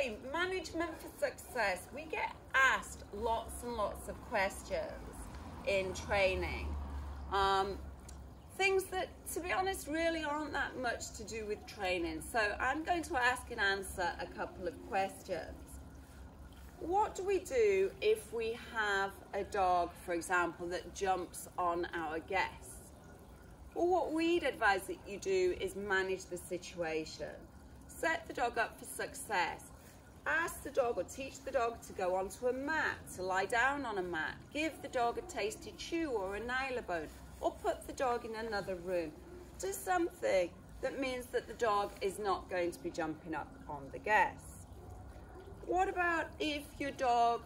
Okay, management for success. We get asked lots and lots of questions in training. Things that, to be honest, really aren't that much to do with training. So I'm going to ask and answer a couple of questions. What do we do if we have a dog, for example, that jumps on our guests? Well, what we'd advise that you do is manage the situation. Set the dog up for success. Ask the dog or teach the dog to go onto a mat, to lie down on a mat. Give the dog a tasty chew or a nailer bone, or put the dog in another room. Do something that means that the dog is not going to be jumping up on the guests. What about if your dog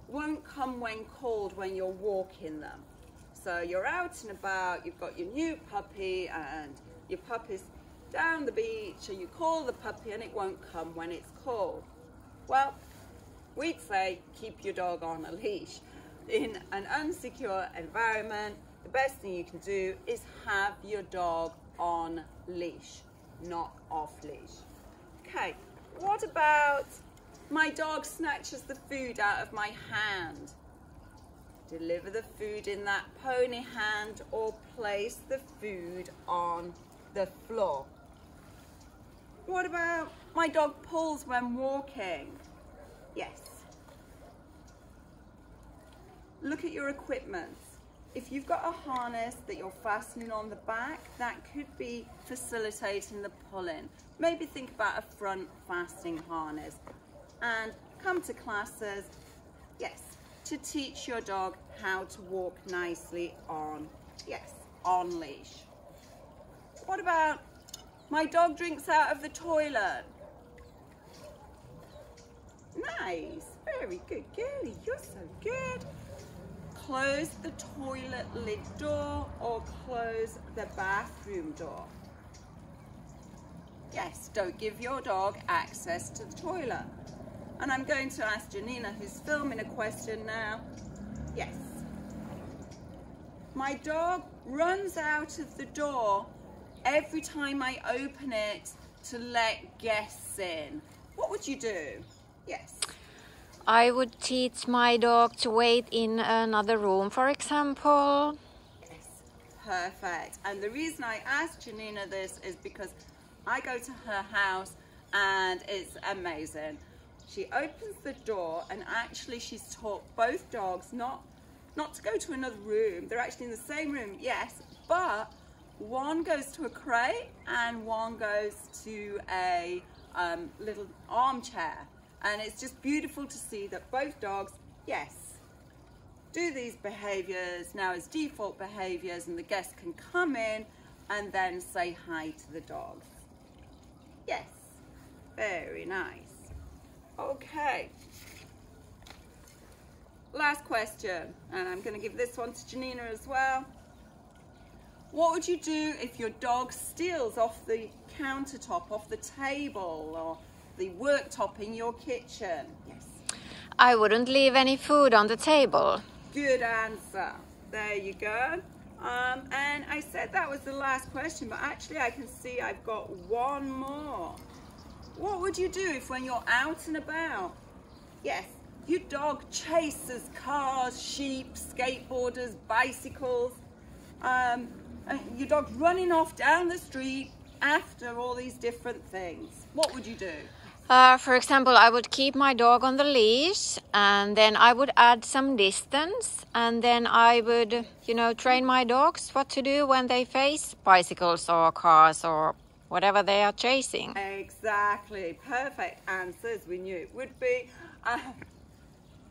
won't come when called when you're walking them? So you're out and about, you've got your new puppy and your puppy's down the beach, and you call the puppy and it won't come when it's called. Well, we'd say keep your dog on a leash. In an unsecure environment, the best thing you can do is have your dog on leash, not off leash. Okay, what about my dog snatches the food out of my hand? Deliver the food in that pony hand or place the food on the floor. What about my dog pulls when walking? Yes. Look at your equipment. If you've got a harness that you're fastening on the back, that could be facilitating the pulling. Maybe think about a front fastening harness. And come to classes, yes, to teach your dog how to walk nicely on, yes, on leash. What about my dog drinks out of the toilet? Nice, very good, girlie, you're so good. Close the toilet lid door or close the bathroom door. Yes, don't give your dog access to the toilet. And I'm going to ask Janina, who's filming, a question now. Yes. My dog runs out of the door every time I open it to let guests in. What would you do? Yes. I would teach my dog to wait in another room, for example. Yes, perfect. And the reason I asked Janina this is because I go to her house and it's amazing. She opens the door and actually she's taught both dogs not to go to another room. They're actually in the same room, yes, but one goes to a crate and one goes to a little armchair. And it's just beautiful to see that both dogs, yes, do these behaviours now as default behaviours, and the guests can come in and then say hi to the dogs. Yes, very nice. Okay. Last question, and I'm going to give this one to Janina as well. What would you do if your dog steals off the countertop, off the table, or the worktop in your kitchen? Yes. I wouldn't leave any food on the table. Good answer. There you go. And I said that was the last question, but actually I can see I've got one more. What would you do if when you're out and about, yes, your dog chases cars, sheep, skateboarders, bicycles, your dog's running off down the street after all these different things? What would you do? For example, I would keep my dog on the leash, and then I would add some distance, and then I would, train my dogs what to do when they face bicycles or cars or whatever they are chasing. Exactly. Perfect answers. We knew it would be.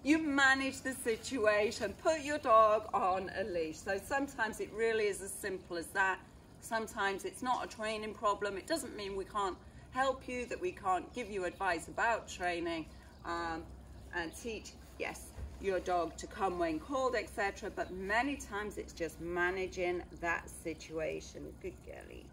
You manage the situation. Put your dog on a leash. So sometimes it really is as simple as that. Sometimes it's not a training problem. It doesn't mean we can't help you, that we can't give you advice about training and teach, yes, your dog to come when called, etc. But many times it's just managing that situation. Good girlie.